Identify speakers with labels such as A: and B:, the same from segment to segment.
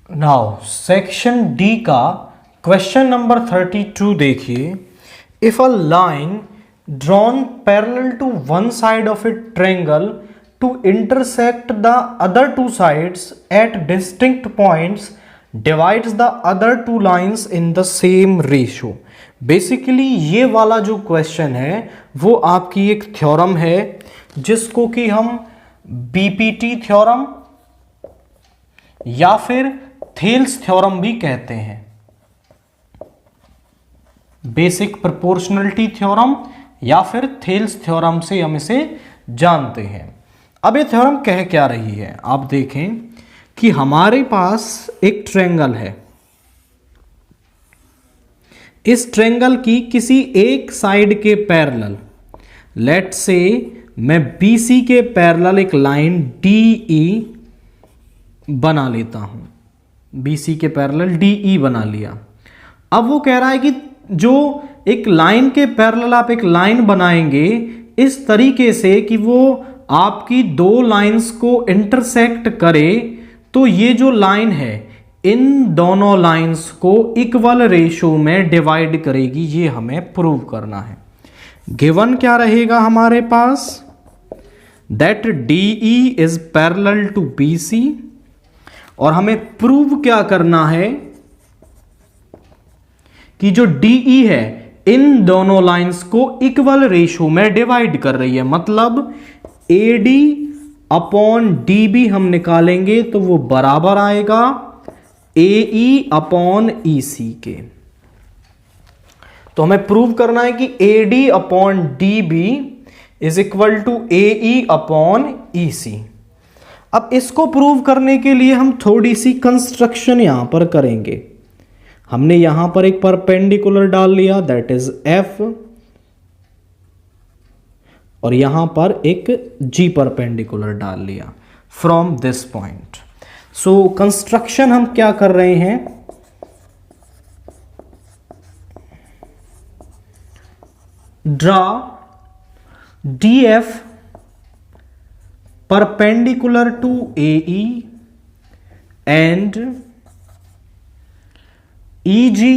A: Now section D का question number 32 देखिए। If a line drawn parallel to one side of a triangle to intersect the other two sides at distinct points divides the other two lines in the same ratio. Basically ये वाला जो question है वो आपकी एक theorem है जिसको कि हम बीपीटी थ्योरम या फिर थेल्स थ्योरम भी कहते हैं, बेसिक प्रोपोर्शनलिटी थ्योरम या फिर थेल्स थ्योरम से हम इसे जानते हैं। अब ये थ्योरम कह क्या रही है, आप देखें कि हमारे पास एक ट्रायंगल है। इस ट्रायंगल की किसी एक साइड के पैरेलल, लेट्स से मैं बीसी के पैरेलल एक लाइन डीई बना लेता हूं, बीसी के पैरेलल डीई बना लिया। अब वो कह रहा है कि जो एक लाइन के पैरेलल आप एक लाइन बनाएंगे इस तरीके से कि वो आपकी दो लाइंस को इंटरसेक्ट करे, तो ये जो लाइन है इन दोनों लाइंस को इक्वल रेशो में डिवाइड करेगी। ये हमें प्रूव करना है। गिवन क्या रहेगा हमारे पास, that DE is parallel to BC, और हमें प्रूव क्या करना है कि जो डीई है इन दोनों लाइंस को इक्वल रेशो में डिवाइड कर रही है। मतलब एडी अपॉन डीबी हम निकालेंगे तो वो बराबर आएगा एई अपॉन ईसी के। तो हमें प्रूव करना है कि AD upon DB is equal to AE upon EC. अब इसको प्रूव करने के लिए हम थोड़ी सी कंस्ट्रक्शन यहां पर करेंगे। हमने यहां पर एक परपेंडिकुलर डाल लिया, दैट इज एफ, और यहां पर एक जी परपेंडिकुलर डाल लिया from this point. So construction हम क्या कर रहे हैं, draw DF perpendicular to AE and EG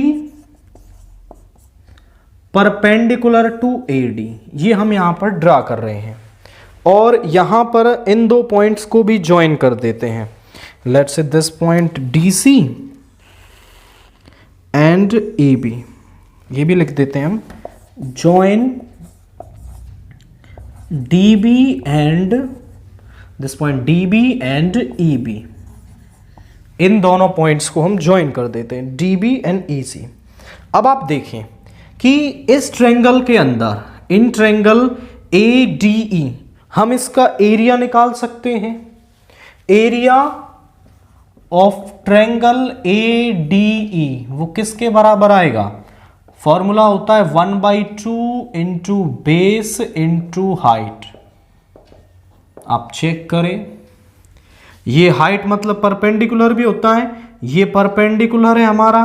A: perpendicular to AD। ये हम यहां पर ड्रा कर रहे हैं और यहां पर इन दो पॉइंट्स को भी ज्वाइन कर देते हैं। Let's say this point DC and AB, ये भी लिख देते हैं हम, join DB and this point DB and EB। इन दोनों पॉइंट्स को हम ज्वाइन कर देते हैं, DB एंड EC। अब आप देखें कि इस ट्रायंगल के अंदर, इन ट्रायंगल ADE, हम इसका एरिया निकाल सकते हैं। एरिया ऑफ ट्रायंगल ADE वो किसके बराबर आएगा, फॉर्मूला होता है 1/2 इंटू बेस इंटू हाइट। आप चेक करें, ये हाइट मतलब परपेंडिकुलर भी होता है, ये परपेंडिकुलर है हमारा,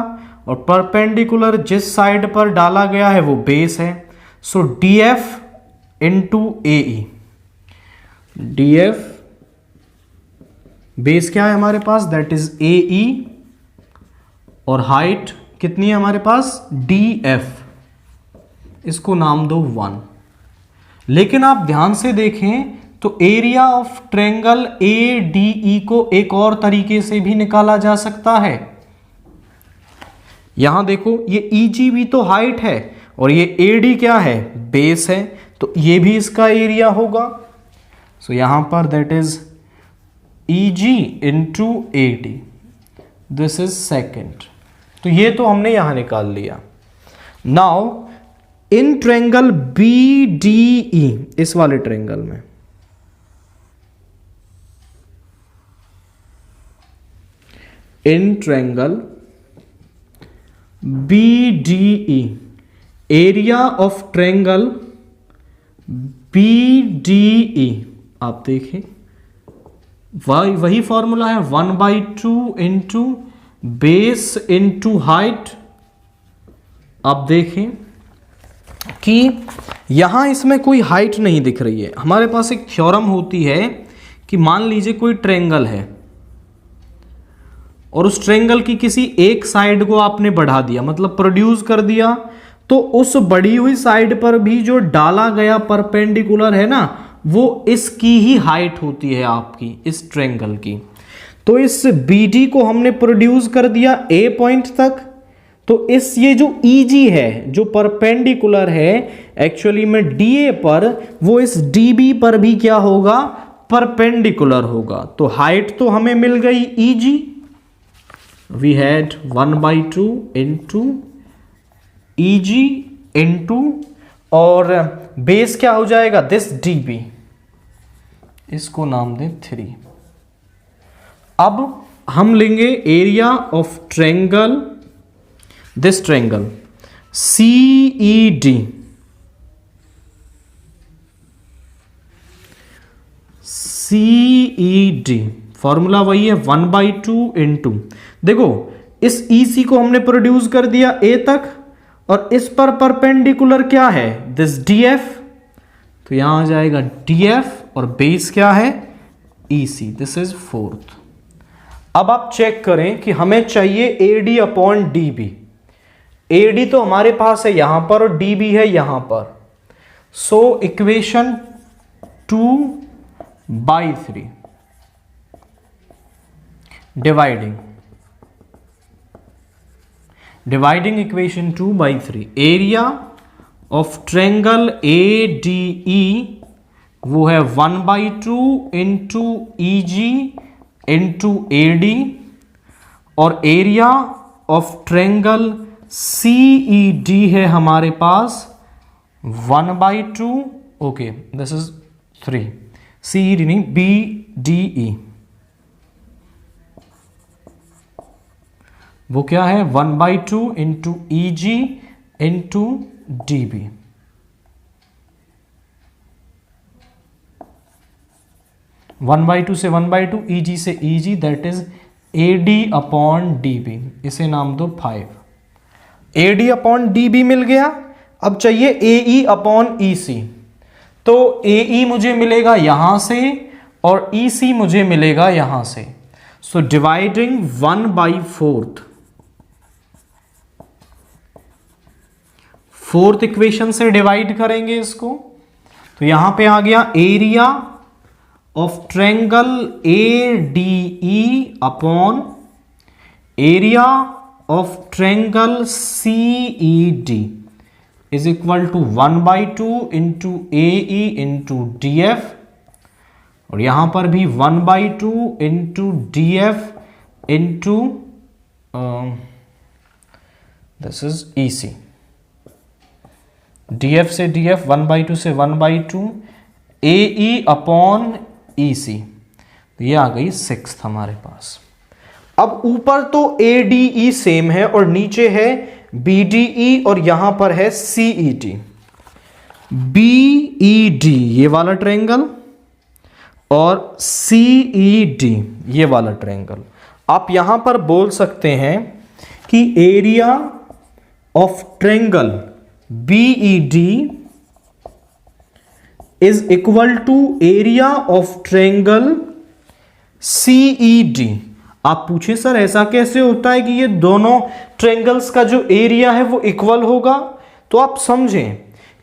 A: और परपेंडिकुलर जिस साइड पर डाला गया है वो बेस है। सो डीएफ इंटू एई, डीएफ बेस क्या है हमारे पास, दैट इज एई, और हाइट कितनी है हमारे पास, डीएफ, इसको नाम दो 1। लेकिन आप ध्यान से देखें तो एरिया ऑफ ट्रायंगल ADE को एक और तरीके से भी निकाला जा सकता है। यहां देखो, ये EG भी तो हाइट है और ये AD क्या है, बेस है, तो ये भी इसका एरिया होगा। सो यहां पर that is EG into AD, this is second. तो ये तो हमने यहां निकाल लिया। नाउ इन ट्रायंगल BDE, इस वाले ट्रायंगल में in triangle BDE, area of triangle BDE, आप देखें वही फॉर्मूला है 1/2 इंटू बेस इंटू हाइट। आप देखें कि यहां इसमें कोई हाइट नहीं दिख रही है। हमारे पास एक थ्योरम होती है कि मान लीजिए कोई ट्रायंगल है और उस ट्रायंगल की किसी एक साइड को आपने बढ़ा दिया, मतलब प्रोड्यूस कर दिया, तो उस बढ़ी हुई साइड पर भी जो डाला गया परपेंडिकुलर है ना, वो इसकी ही हाइट होती है आपकी इस ट्रायंगल की। तो इस BD को हमने प्रोड्यूस कर दिया A पॉइंट तक, तो इस ये जो EG है जो परपेंडिकुलर है एक्चुअली में DA पर, वो इस DB पर भी क्या होगा, परपेंडिकुलर होगा। तो हाइट तो हमें मिल गई EG, we had 1/2 into EG into, और बेस क्या हो जाएगा, दिस DB, इसको नाम दें 3। अब हम लेंगे area of triangle, this triangle CED, CED formula वही है 1/2 इंटू, देखो इस EC को हमने प्रोड्यूस कर दिया A तक, और इस पर परपेंडिकुलर क्या है, दिस DF, तो यहां आ जाएगा DF, और बेस क्या है EC, दिस इज 4th। अब आप चेक करें कि हमें चाहिए AD अपॉन DB। AD तो हमारे पास है यहां पर और DB है यहां पर, so equation 2/3 dividing equation 2/3, area of triangle ADE वो है 1/2 इंटू EG इंटू AD, और एरिया ऑफ ट्रायंगल CED है हमारे पास 1/2, ओके दिस इज 3, CED नहीं BDE, वो क्या है 1/2 into EG into DB। One by two से 1/2, EG से EG, that is AD upon DB, इसे नाम दो 5। AD अपॉन DB मिल गया। अब चाहिए AE अपॉन EC, तो AE मुझे मिलेगा यहां से और EC मुझे मिलेगा यहां से, सो डिवाइडिंग 1/4, फोर्थ इक्वेशन से डिवाइड करेंगे इसको, तो यहां पे आ गया area of triangle ADE upon area of triangle CED is equal to 1/2 into AE into DF, और यहां पर भी 1/2 into DF into this is EC। DF से DF 1/2 से 1/2, AE अपॉन EC, ये आ गई 6th हमारे पास। अब ऊपर तो ADE सेम है और नीचे है BDE और यहां पर है CED। BED ये वाला ट्रायंगल और CED ये वाला ट्रायंगल, आप यहां पर बोल सकते हैं कि area of triangle BED is equal to area of triangle CED। आप पूछे सर ऐसा कैसे होता है कि ये दोनों ट्रायंगल्स का जो एरिया है वो इक्वल होगा, तो आप समझें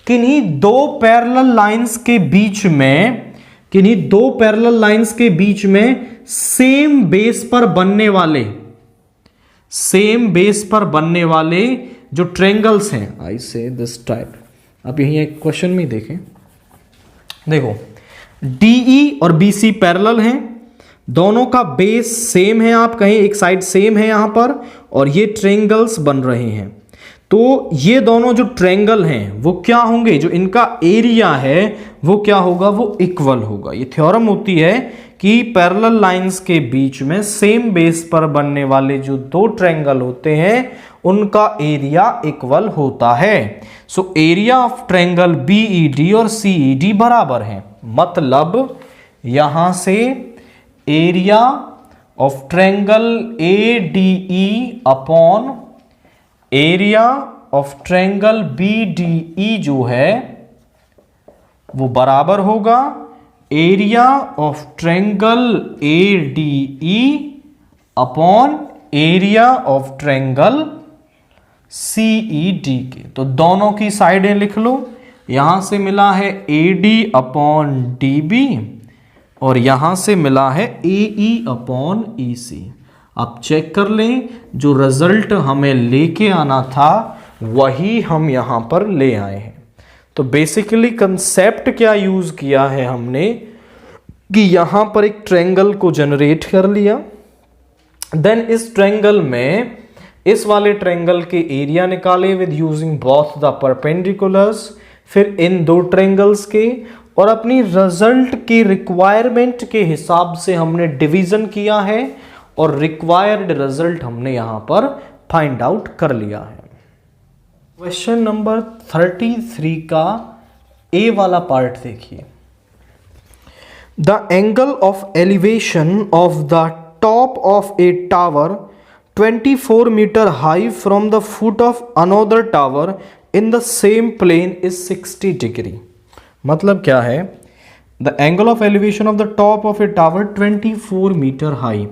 A: किन्हीं दो पैरेलल लाइंस के बीच में, किन्हीं दो पैरेलल लाइंस के बीच में सेम बेस पर बनने वाले जो ट्रायंगल्स हैं, आई से दिस टाइप, अब यही एक क्वेश्चन में देखें, देखो DE और BC पैरेलल हैं, दोनों का बेस सेम है, आप कहें एक साइड सेम है यहां पर, और ये ट्रायंगल्स बन रहे हैं, तो ये दोनों जो ट्रायंगल हैं वो क्या होंगे, जो इनका एरिया है वो क्या होगा, वो इक्वल होगा। ये थ्योरम होती है कि पैरेलल लाइंस के बीच में सेम बेस पर बनने वाले जो दो ट्रायंगल होते हैं उनका एरिया इक्वल होता है। सो एरिया ऑफ ट्रायंगल BED और CED बराबर हैं, मतलब यहां से area of triangle ADE upon area of triangle BDE जो है वो बराबर होगा area of triangle ADE upon area of triangle CED के। तो दोनों की साइडें लिख लो, यहां से मिला है एडी अपॉन डीबी और यहां से मिला है एई अपॉन ईसी। अब चेक कर लें, जो रिजल्ट हमें लेके आना था वही हम यहां पर ले आए हैं। तो बेसिकली कंसेप्ट क्या यूज किया है हमने कि यहां पर एक ट्रायंगल को जनरेट कर लिया, देन इस ट्रायंगल में इस वाले ट्रायंगल के एरिया निकाले with using both the perpendiculars, फिर इन दो ट्रायंगल्स के, और अपनी रिजल्ट के रिक्वायरमेंट के हिसाब से हमने डिवीजन किया है और रिक्वायर्ड रिजल्ट हमने यहां पर फाइंड आउट कर लिया है। क्वेश्चन नंबर 33 का ए वाला पार्ट देखिए। The angle of elevation of the top of a tower 24 metre high from the foot of another tower in the same plane is 60 degree. मतलब क्या है, the angle of elevation of the top of a tower 24 metre high.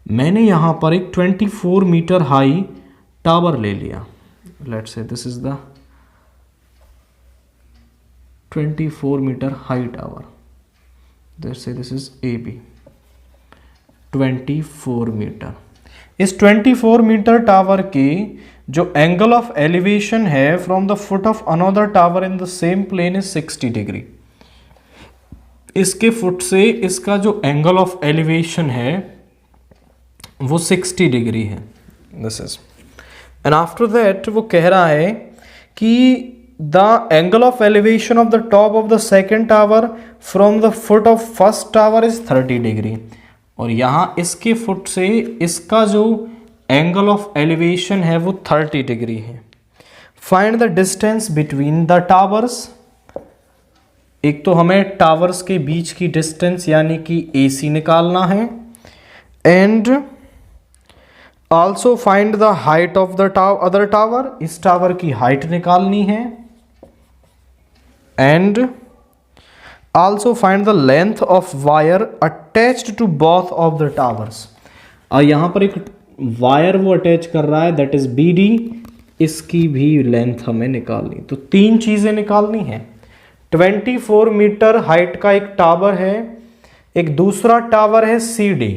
A: मैंने यहां पर एक 24 metre high tower ले लिया, let's say this is the 24 metre high tower, let's say this is A B 24 metre. इस 24 मीटर टावर की जो angle of elevation है from the foot of another tower in the same plane is 60 degree. इसके foot से इसका जो angle of elevation है वो 60 डिग्री है, this is. And after that वो कह रहा है कि the angle of elevation of the top of the second tower from the foot of first tower is 30 degree. और यहां इसके फुट से इसका जो एंगल ऑफ एलिवेशन है वो 30 डिग्री है। Find the distance between the towers. एक तो हमें टावर्स के बीच की डिस्टेंस यानी कि AC निकालना है, and also find the height of the other tower. इस टावर की हाइट निकालनी है, and also find the length of wire attached to both of the towers. और यहां पर एक वायर वो अटैच कर रहा है, दैट इज BD, इसकी भी लेंथ हमें निकालनी। तो तीन चीजें निकालनी है। 24 मीटर हाइट का एक टावर है, एक दूसरा टावर है CD।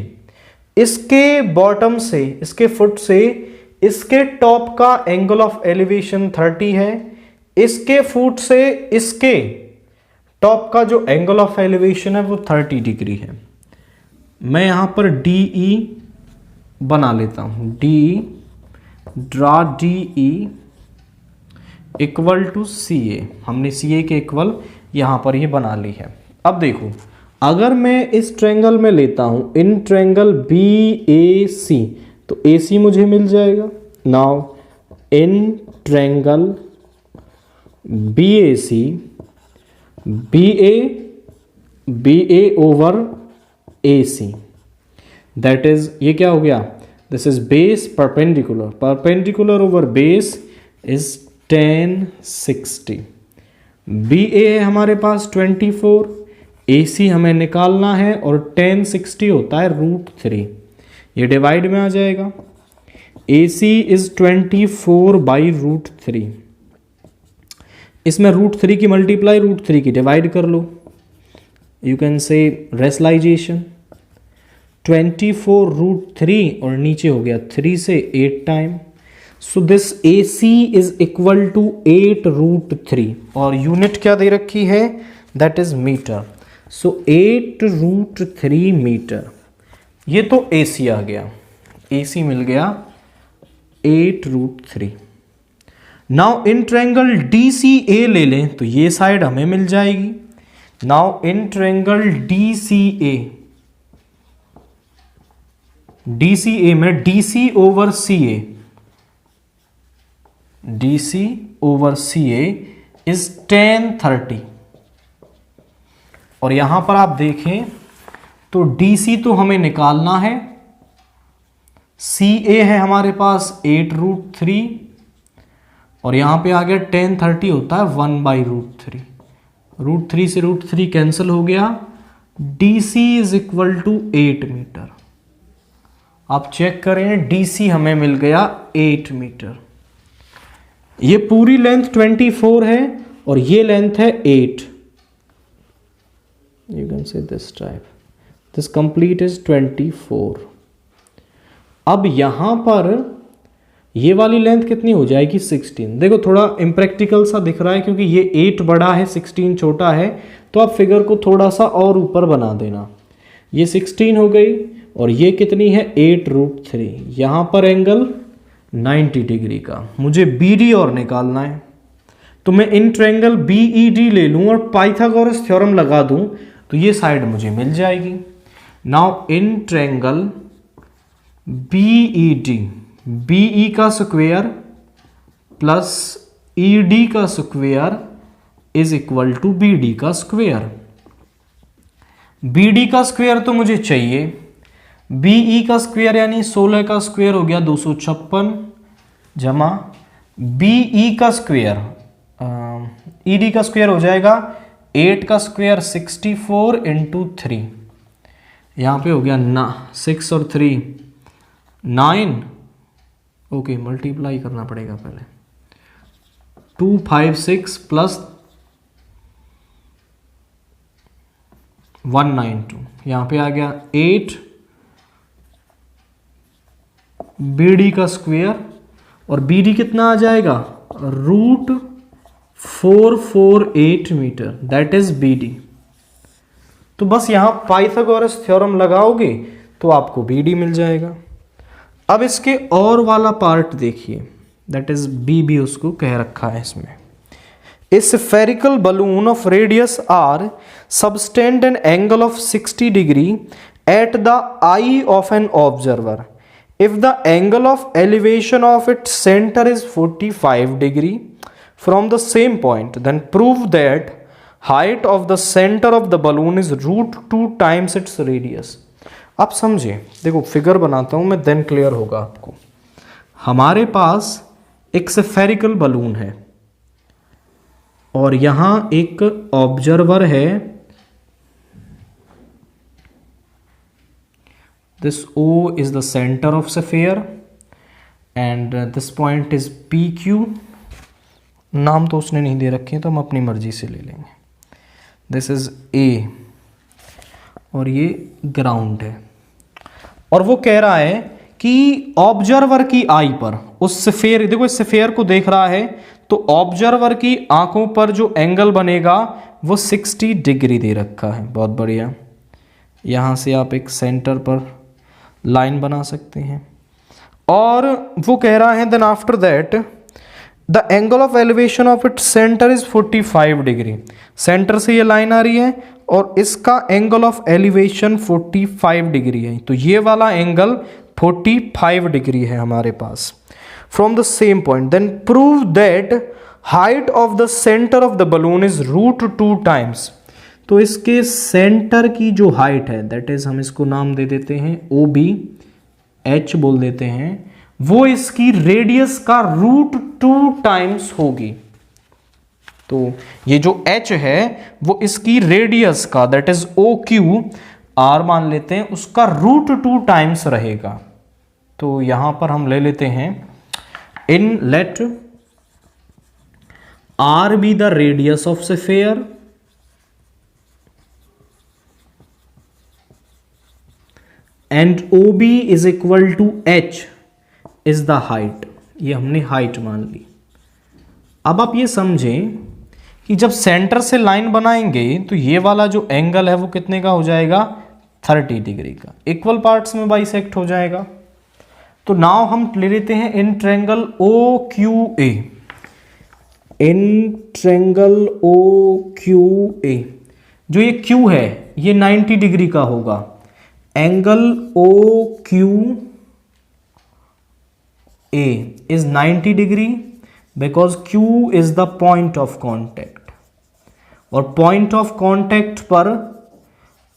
A: इसके बॉटम से, इसके फुट से इसके टॉप का एंगल ऑफ एलिवेशन 30 है, इसके फुट से इसके टॉप का जो एंगल ऑफ एलिवेशन है वो 30 डिग्री है। मैं यहां पर DE बना लेता हूं, DE, draw DE equal to CA। हमने CA के इक्वल यहां पर ये बना ली है। अब देखो, अगर मैं इस ट्रायंगल में लेता हूं इन ट्रायंगल BAC, तो AC मुझे मिल जाएगा। Now in triangle BAC, BA over AC, that is, ये क्या हो गया, this is base perpendicular, perpendicular over base is 1060। BA है हमारे पास 24, AC हमें निकालना है और 1060 होता है √3, ये डिवाइड में आ जाएगा। AC इज 24 बाई √3, इसमें √3 की मल्टीप्लाई √3 की डिवाइड कर लो, यू कैन से रेशनलाइजेशन 24 √3 और नीचे हो गया 3 से 8 time. So this AC is equal to 8 √3 और यूनिट क्या दे रखी है, that is metre. So 8 √3 metre. ये तो AC आ गया, AC मिल गया 8 √3। नाउ इन ट्रायंगल DCA ले लें तो ये साइड हमें मिल जाएगी। नाउ इन ट्रायंगल DCA में DC ओवर CA इज 1030। और यहां पर आप देखें तो DC तो हमें निकालना है, CA है हमारे पास 8 √3 और यहां पे आ गया 1030 होता है 1 बाई √3, √3 से √3 कैंसिल हो गया। DC is equal to 8 metre आप चेक करें, DC हमें मिल गया 8 मीटर। ये पूरी लेंथ 24 है और ये लेंथ है 8। यू कैन से this type, this complete is 24। अब यहां पर ये वाली लेंथ कितनी हो जाएगी 16। देखो थोड़ा इम्प्रैक्टिकल सा दिख रहा है क्योंकि ये 8 बड़ा है 16 छोटा है, तो आप फिगर को थोड़ा सा और ऊपर बना देना। ये 16 हो गई और ये कितनी है 8√3। यहाँ पर एंगल 90 डिग्री का मुझे BD और निकालना है, तो मैं इन ट्रायंगल BED ले लूँ और पाइथागोरस थ्योरम लगा दूँ तो ये साइड मुझे मिल जाएगी। Now in triangle BED, BE का स्क्वायर प्लस ED का square is equal to BD का स्क्वायर। BD का स्क्वायर तो मुझे चाहिए, BE का स्क्वायर यानी 16 का स्क्वायर हो गया 256 जमा BE का स्क्वायर ED का स्क्वायर हो जाएगा 8 का स्क्वायर 64 इंटू 3। यहाँ पे हो गया 6 और 3 9। ओके मल्टीप्लाई करना पड़ेगा पहले। 256 प्लस 192, यहाँ पे आ गया 8 BD का स्क्वायर और BD कितना आ जाएगा √448 मीटर, दैट इज BD। तो बस यहां पाइथागोरस थ्योरम लगाओगे तो आपको BD मिल जाएगा। अब इसके और वाला पार्ट देखिए, दैट इज BB उसको कह रखा है इसमें। A spherical balloon of radius r subtend an angle of 60 degree at the eye of an observer. If the angle of elevation of its center is 45 degree from the same point, then prove that height of the center of the balloon is √2 times its radius. आप समझे, देखो figure बनाता हूं मैं, then clear होगा आपको। हमारे पास एक स्फेरिकल बलून है और यहां एक ऑब्जर्वर है। This O is the center of sphere and this point is PQ। नाम तो उसने नहीं दे रखे तो हम अपनी मर्जी से ले लेंगे। दिस इज A और ये ग्राउंड है और वो कह रहा है कि ऑब्जर्वर की आई पर उस स्फेयर, देखो इस स्फेयर को देख रहा है तो ऑब्जर्वर की आंखों पर जो एंगल बनेगा वो 60 डिग्री दे रखा है। बहुत बढ़िया, यहां से आप एक सेंटर पर लाइन बना सकते हैं और वो कह रहा है then after that the angle of elevation of it centre is 45 degree. Centre से ये लाइन आ रही है और इसका एंगल ऑफ एलिवेशन 45 डिग्री है, तो ये वाला एंगल 45 डिग्री है हमारे पास। From the same point then prove that height of the centre of the balloon is √2 times. तो इसके सेंटर की जो हाइट है, दैट इज हम इसको नाम दे देते हैं OB, H बोल देते हैं, वो इसकी रेडियस का √2 टाइम्स होगी। तो ये जो H है वो इसकी रेडियस का, दैट इज OQ, R मान लेते हैं, उसका √2 टाइम्स रहेगा। तो यहां पर हम ले लेते हैं in let R be the radius of sphere and OB is equal to H is the height. ये हमने हाइट मान ली। अब आप ये समझें कि जब सेंटर से लाइन बनाएंगे तो ये वाला जो एंगल है वो कितने का हो जाएगा 30 डिग्री का, इक्वल पार्ट्स में बाइसेक्ट हो जाएगा। तो नाउ हम ले लेते हैं in triangle OQA। In triangle OQA जो ये Q है ये 90 डिग्री का होगा। Angle OQA is 90 degree because Q is the point of contact और point of contact पर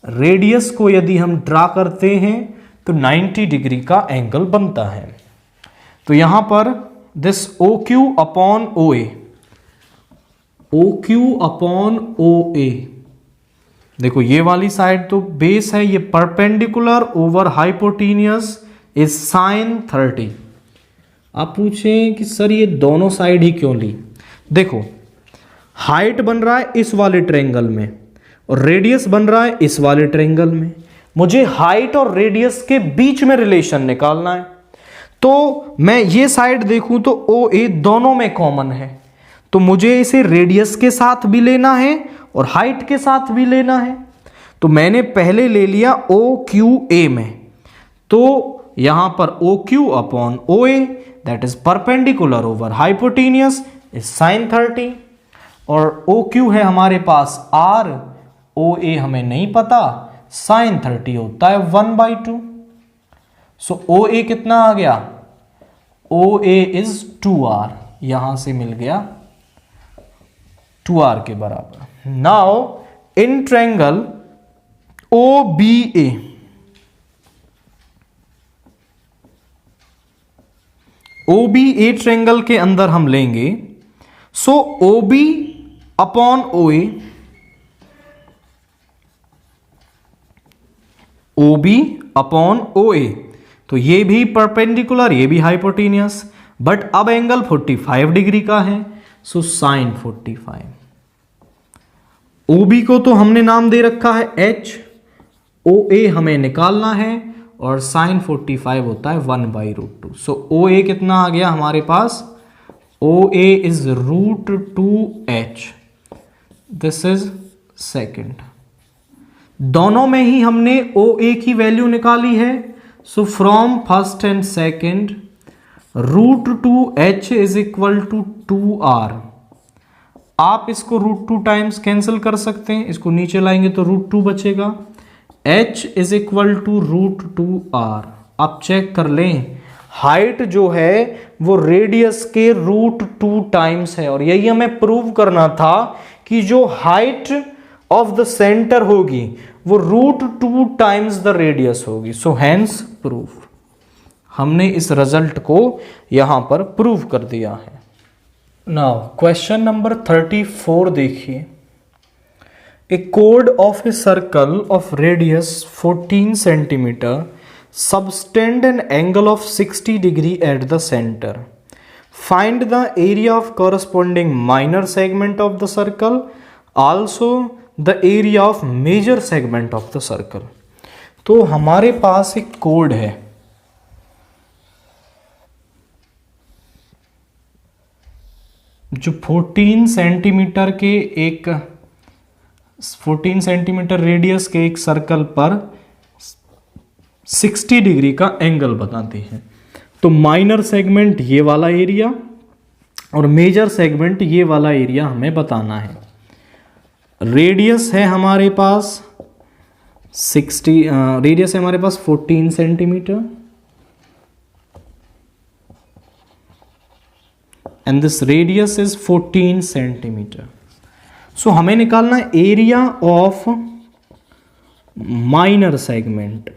A: रेडियस को यदि हम ड्रा करते हैं तो 90 डिग्री का एंगल बनता है। तो यहां पर this OQ upon OA, OQ upon OA, देखो ये वाली साइड तो बेस है, ये perpendicular over hypotenuse is sine 30। आप पूछें कि सर ये दोनों साइड ही क्यों ली? देखो, हाइट बन रहा है इस वाले ट्रायंगल में और रेडियस बन रहा है इस वाले ट्रायंगल में। मुझे हाइट और रेडियस के बीच में रिलेशन निकालना है। तो मैं ये साइड देखूं तो ओ ए दोनों में कॉमन है, तो मुझे इसे रेडियस के साथ भी लेना है और हाइट के साथ भी लेना है। तो मैंने पहले ले लिया ओ क्यू ए में, तो यहां पर O Q upon O A that is perpendicular over hypotenuse is sine 30। और ओ क्यू है हमारे पास आर, ओ ए हमें नहीं पता, साइन 30 होता है 1/2। सो ओ ए कितना आ गया? ओ ए इज 2r, यहां से मिल गया 2r के बराबर। Now in triangle O B A, O B A triangle के अंदर हम लेंगे, so O B upon O A, O B upon O A, तो ये भी परपेंडिकुलर ये भी हाइपोटेनियस, बट अब एंगल 45 डिग्री का है, सो साइन 45। ओ बी को तो हमने नाम दे रखा है एच, ओ ए हमें निकालना है और साइन 45 होता है 1/√2। सो ओ ए कितना आ गया हमारे पास? O A is √2h, this is second. दोनों में ही हमने ओ ए की वैल्यू निकाली है, so from first and second √2h is equal to 2r। आप इसको √2 टाइम्स कैंसिल कर सकते हैं, इसको नीचे लाएंगे तो √2 बचेगा, h is equal to √2r। आप चेक कर लें, हाइट जो है वो रेडियस के √2 टाइम्स है, और यही हमें प्रूव करना था कि जो हाइट ऑफ द सेंटर होगी वो √2 टाइम्स द रेडियस होगी। सो हैंस प्रूफ, हमने इस रिजल्ट को यहां पर प्रूव कर दिया है। नाउ क्वेश्चन नंबर 34 देखिए। ए कोड of a circle of radius 14 centimetre subtend an angle of 60 degree at the center. Find the area of corresponding minor segment of the circle, also the area of major segment of the circle. तो हमारे पास एक code है, जो 14 centimetre के एक 14 centimetre radius के एक circle पर 60 डिग्री का एंगल बताते हैं। तो माइनर सेगमेंट ये वाला एरिया और मेजर सेगमेंट ये वाला एरिया हमें बताना है। रेडियस है हमारे पास रेडियस है हमारे पास 14 centimetre and this radius is 14 centimetre. So हमें निकालना है एरिया ऑफ माइनर सेगमेंट।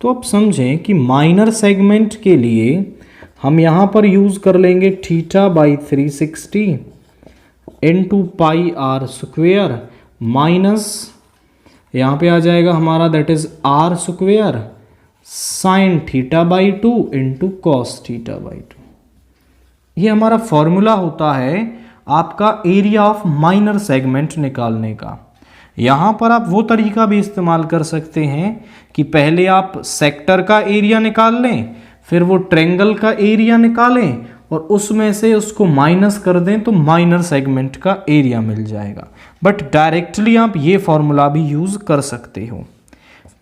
A: तो आप समझें कि माइनर सेगमेंट के लिए हम यहां पर यूज कर लेंगे θ/360 इंटू πr² माइनस यहां पे आ जाएगा हमारा that is r² sin θ/2 into cos θ/2। ये हमारा फॉर्मूला होता है आपका एरिया ऑफ माइनर सेगमेंट निकालने का। यहां पर आप वो तरीका भी इस्तेमाल कर सकते हैं कि पहले आप सेक्टर का एरिया निकाल लें, फिर वो ट्रायंगल का एरिया निकालें और उसमें से उसको माइनस कर दें तो माइनर सेगमेंट का एरिया मिल जाएगा। बट डायरेक्टली आप ये फॉर्मूला भी यूज कर सकते हो।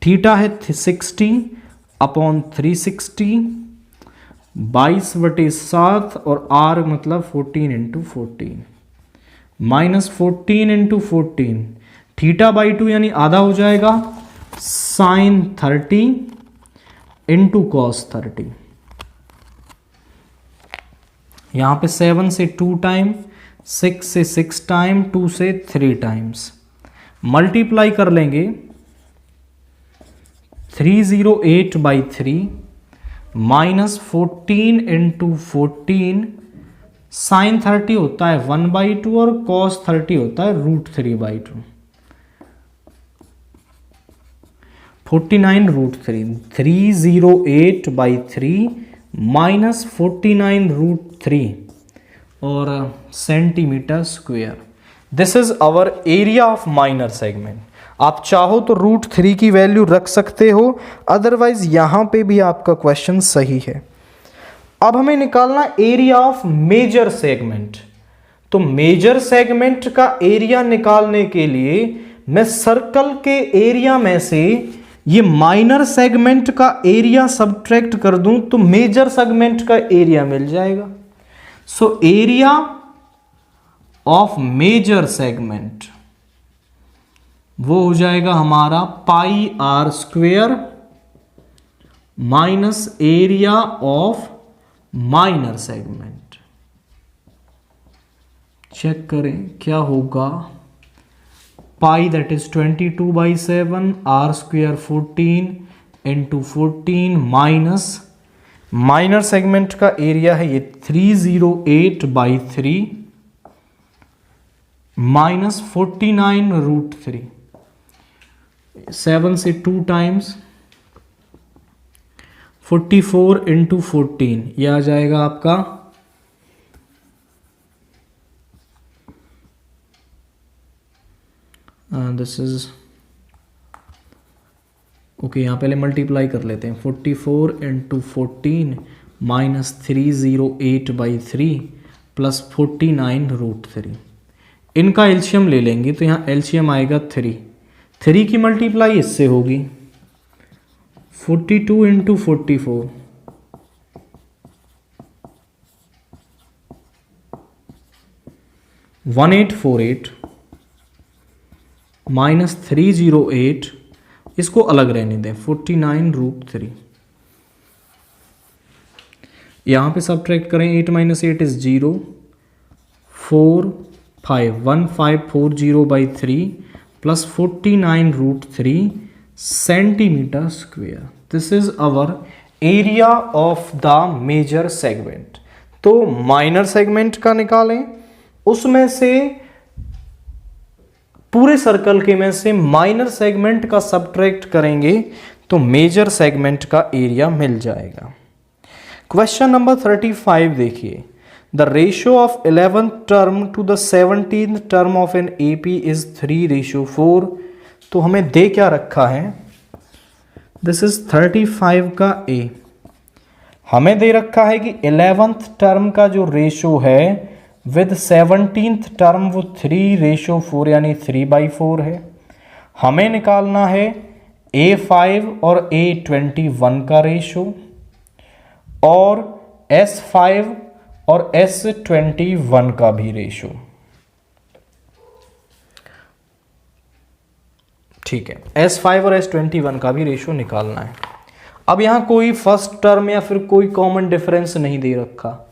A: थीटा है 60/360 22/7 और r मतलब 14 इंटू 14 माइनस 14 इंटू 14 θ/2 यानी आधा हो जाएगा sin 30 इंटू cos 30। यहां पे 7 से 2 टाइम, 6 से 6 टाइम, 2 से 3 टाइम्स मल्टीप्लाई कर लेंगे 308/3 माइनस 14 इंटू 14 साइन 30 होता है 1/2 और cos 30 होता है √3/2। 49√3, 308/3 माइनस 49√3 और centimetre square. This is our area of minor segment. आप चाहो तो √3 की वैल्यू रख सकते हो, अदरवाइज यहां पे भी आपका क्वेश्चन सही है। अब हमें निकालना एरिया ऑफ मेजर सेगमेंट। तो मेजर सेगमेंट का एरिया निकालने के लिए मैं सर्कल के एरिया में से ये माइनर सेगमेंट का एरिया सब्ट्रैक्ट कर दूं तो मेजर सेगमेंट का एरिया मिल जाएगा। So area of major segment वो हो जाएगा हमारा πr² minus area of minor segment. Check करें क्या होगा। Pi that is 22/7, r² 14 into 14 minus minor segment का एरिया है ये 308/3 माइनस 49√3, 7 से 2 टाइम्स 44 इंटू 14, यह आ जाएगा आपका दिस इज ओके। यहाँ पहले मल्टीप्लाई कर लेते हैं। 44 इंटू 14 माइनस 308/3 प्लस 49√3। इनका एलसीएम ले लेंगे तो यहाँ एलसीएम आएगा 3 की मल्टीप्लाई इससे होगी 42 इंटू 44 1848 माइनस 308, इसको अलग रहने दें 49√3। यहां पे सब्ट्रैक्ट करें 8 - 8 इज 0, 4 5 1540/3 plus 49√3 centimetre square. This is our area of the major segment. तो माइनर सेगमेंट का निकालें, उसमें से पूरे सर्कल के में से माइनर सेगमेंट का सब्ट्रैक्ट करेंगे तो मेजर सेगमेंट का एरिया मिल जाएगा। क्वेश्चन नंबर 35 देखिए। The ratio of 11th term to the 17th term of an AP is 3:4। तो हमें दे क्या रखा है, दिस इज 35 का ए। हमें दे रखा है कि 11th टर्म का जो रेशो है विद 17th टर्म वो 3:4 यानी 3/4 है। हमें निकालना है A5 और A21 का रेशो और S5 और S21 का भी रेशो। ठीक है, S5 और S21 का भी रेशो निकालना है। अब यहां कोई फर्स्ट टर्म या फिर कोई कॉमन डिफरेंस नहीं दे रखा,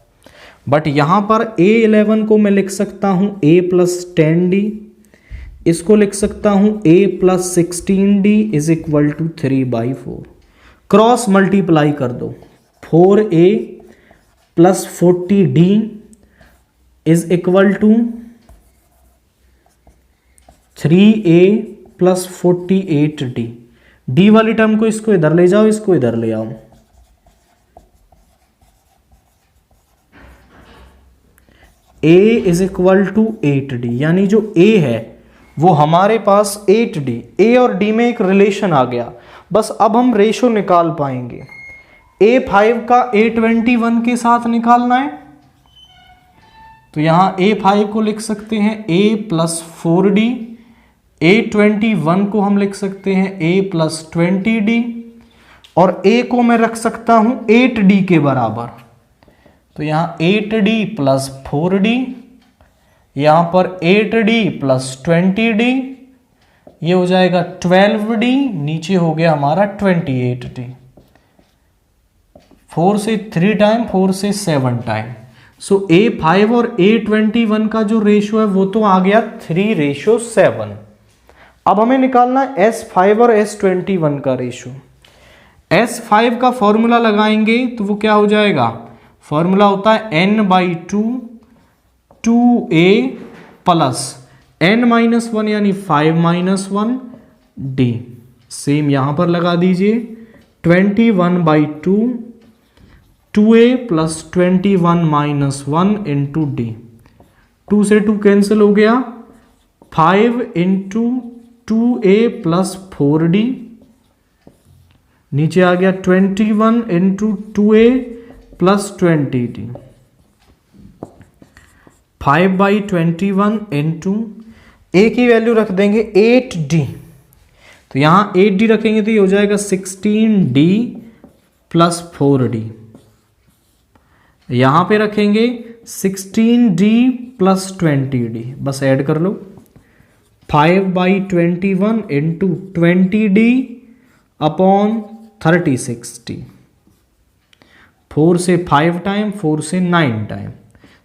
A: बट यहां पर A11 को मैं लिख सकता हूं A + 10D, इसको लिख सकता हूं A + 16D is equal to 3/4। Cross multiply कर दो, 4A + 40D is equal to 3A + 48D। D वाली टर्म को इसको इधर ले जाओ, इसको इधर ले आओ। A is equal to 8D, यानी जो A है वो हमारे पास 8D। A और D में एक रिलेशन आ गया, बस अब हम रेशो निकाल पाएंगे। A5 का A21 के साथ निकालना है, तो यहां A5 को लिख सकते हैं A + 4D, A21 को हम लिख सकते हैं A + 20D, और A को मैं रख सकता हूं 8D के बराबर। तो यहां 8D + 4D, यहां पर 8D + 20D, ये हो जाएगा 12D, नीचे हो गया हमारा 28D। 4 से 3 टाइम, 4 से 7 टाइम। सो A5 और A21 का जो रेशो है वो तो आ गया 3:7। अब हमें निकालना है S5 और S21 का रेशो। S5 का फॉर्मूला लगाएंगे तो वो क्या हो जाएगा, फॉर्मूला होता है n/2 2A + n - 1 यानी 5 - 1 D। सेम यहां पर लगा दीजिए 21/2 2a plus 21 minus 1 into D. 2 से 2 कैंसिल हो गया, 5 इंटू 2a प्लस 4d, नीचे आ गया 21 into 2a plus 20d। 5/21 into a की वैल्यू रख देंगे 8d, तो यहां 8d रखेंगे तो ये हो जाएगा 16d प्लस 4d। यहां पे रखेंगे 16d प्लस 20d, बस ऐड कर लो। 5/21 इंटू 20d अपॉन 36d। 4 से 5 टाइम, 4 से 9 टाइम,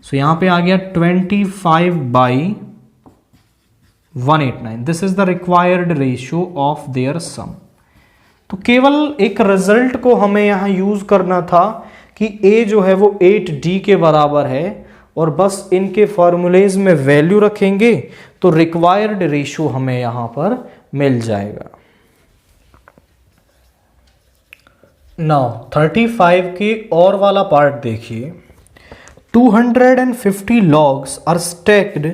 A: सो यहां पे आ गया 25/189। This is the required ratio of their sum. तो केवल एक रिजल्ट को हमें यहां यूज करना था कि a जो है वो 8d के बराबर है, और बस इनके फॉर्मूलेज में वैल्यू रखेंगे तो रिक्वायर्ड रेशियो हमें यहां पर मिल जाएगा। नाउ 35 के और वाला पार्ट देखिए। 250 logs are stacked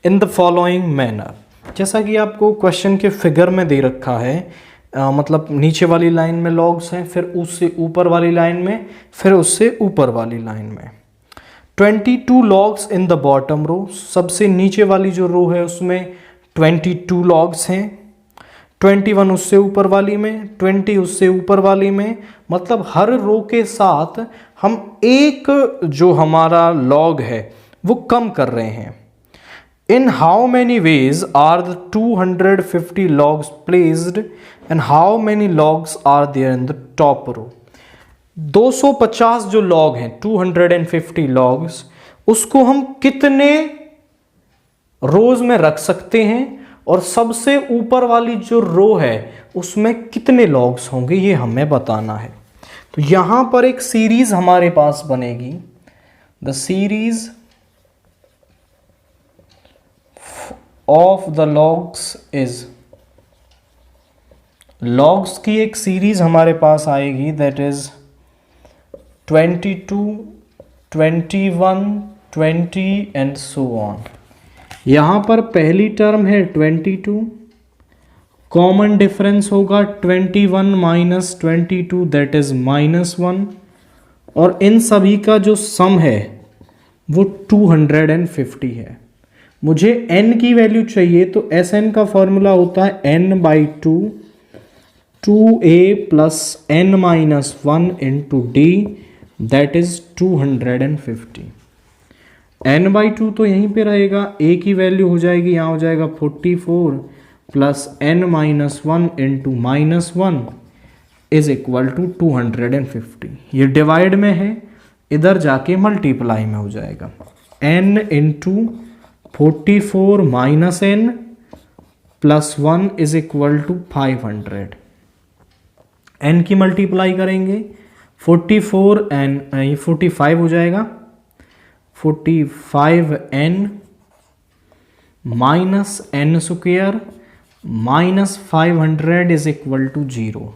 A: in the following manner. जैसा कि आपको क्वेश्चन के फिगर में दे रखा है, मतलब नीचे वाली लाइन में लॉग्स हैं, फिर उससे ऊपर वाली लाइन में, फिर उससे ऊपर वाली लाइन में। 22 logs in the bottom row, सबसे नीचे वाली जो रो है उसमें 22 लॉग्स हैं। 21 उससे ऊपर वाली में, 20 उससे ऊपर वाली में, मतलब हर रो के साथ हम एक जो हमारा लॉग है वो कम कर रहे हैं। In how many ways are the 250 logs placed and how many logs are there in the top row. 250 जो लॉग हैं, 250 लॉग्स, उसको हम कितने रोज में रख सकते हैं और सबसे ऊपर वाली जो रो है उसमें कितने लॉग्स होंगे, ये हमें बताना है। तो यहां पर एक सीरीज हमारे पास बनेगी, the series of the logs is, logs की एक सीरीज हमारे पास आएगी, that is 22, 21, 20 and so on. यहां पर पहली टर्म है 22, कॉमन डिफरेंस होगा 21 माइनस 22, दैट इज -1, और इन सभी का जो सम है वो 250 है। मुझे n की वैल्यू चाहिए, तो Sn का फॉर्मूला होता है n/2 2a plus n minus 1 into D, that is 250। n/2 तो यहीं पे रहेगा, a की वैल्यू हो जाएगी, यहाँ हो जाएगा 44 plus n minus 1 into -1 is equal to 250। ये डिवाइड में है, इधर जाके मल्टीप्लाई में हो जाएगा। n into 44 minus n plus 1 is equal to 500। n की मल्टीप्लाई करेंगे, 44 n 45 हो जाएगा, 45n minus n square minus 500 is equal to 0।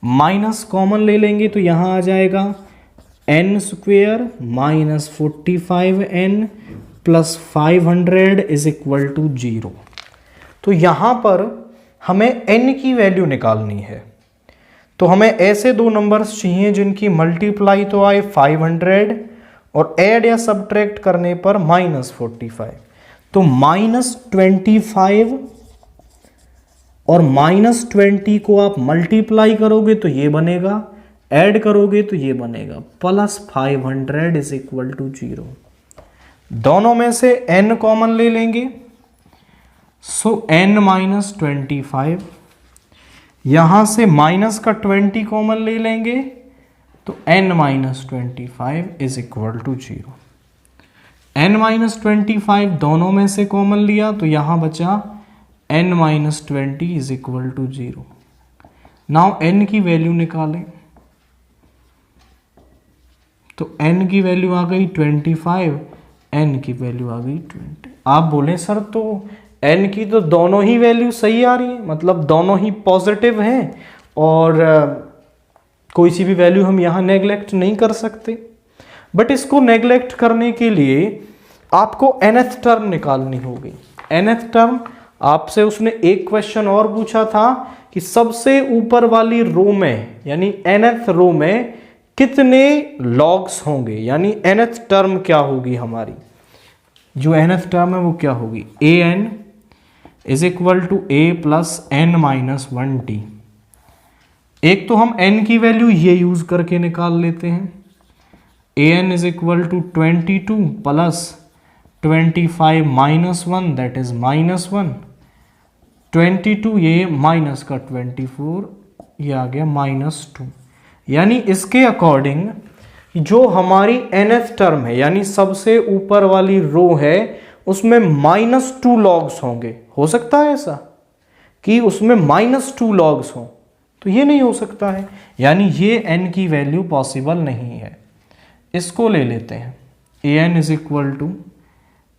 A: Minus common ले लेंगे तो यहां आ जाएगा n square minus 45n plus 500 is equal to 0। तो यहां पर हमें n की वैल्यू निकालनी है, तो हमें ऐसे दो नंबर्स चाहिए जिनकी मल्टीप्लाई तो आए 500 और ऐड या सब्ट्रैक्ट करने पर -45। तो -25 और -20 को आप मल्टीप्लाई करोगे तो ये बनेगा, ऐड करोगे तो ये बनेगा, प्लस 500 इज इक्वल टू 0। दोनों में से n कॉमन ले लेंगे, सो n माइनस 25, यहां से माइनस का 20 कॉमन ले लेंगे तो n minus 25 is equal to 0। n minus 25 दोनों में से कॉमन लिया तो यहां बचा n minus 20 is equal to 0। Now n की वैल्यू निकालें, तो n की वैल्यू आ गई 25, n की वैल्यू आ गई 20। आप बोले सर तो n की तो दोनों ही वैल्यू सही आ रही है, मतलब दोनों ही पॉजिटिव हैं और कोई सी भी वैल्यू हम यहाँ नेग्लेक्ट नहीं कर सकते। बट इसको नेग्लेक्ट करने के लिए आपको nth टर्म निकालनी होगी। nth टर्म आपसे उसने एक क्वेश्चन और पूछा था कि सबसे ऊपर वाली रो में यानी nth रो में कितने लॉग्स होंगे, यानी nth टर्म क्या होगी हमारी, जो nth टर्म है वो क्या होगी, an is equal to a plus n minus 1t। एक तो हम n की वैल्यू ये यूज करके निकाल लेते हैं, an is equal to 22 plus 25 minus 1 that is minus 1, 22 ये माइनस का 24 ये आ गया माइनस 2। यानी इसके अकॉर्डिंग जो हमारी nth टर्म है यानी सबसे ऊपर वाली रो है उसमें -2 लॉग्स होंगे। हो सकता है ऐसा कि उसमें -2 लॉग्स हो, तो ये नहीं हो सकता है, यानी ये n की वैल्यू पॉसिबल नहीं है। इसको ले लेते हैं, an is equal to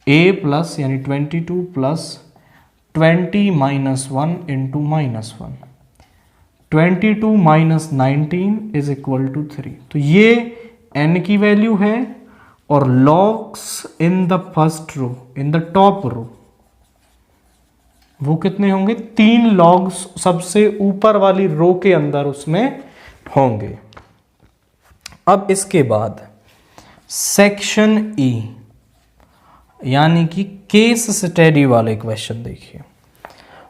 A: a plus यानी 22 plus 20 minus 1 into minus 1, 22 minus 19 is equal to 3। तो ये n की वैल्यू है और logs in the first row in the top row वो कितने होंगे, 3 लॉग्स सबसे ऊपर वाली रो के अंदर उसमें होंगे। अब इसके बाद सेक्शन ई यानी कि केस स्टडी वाले क्वेश्चन देखिए।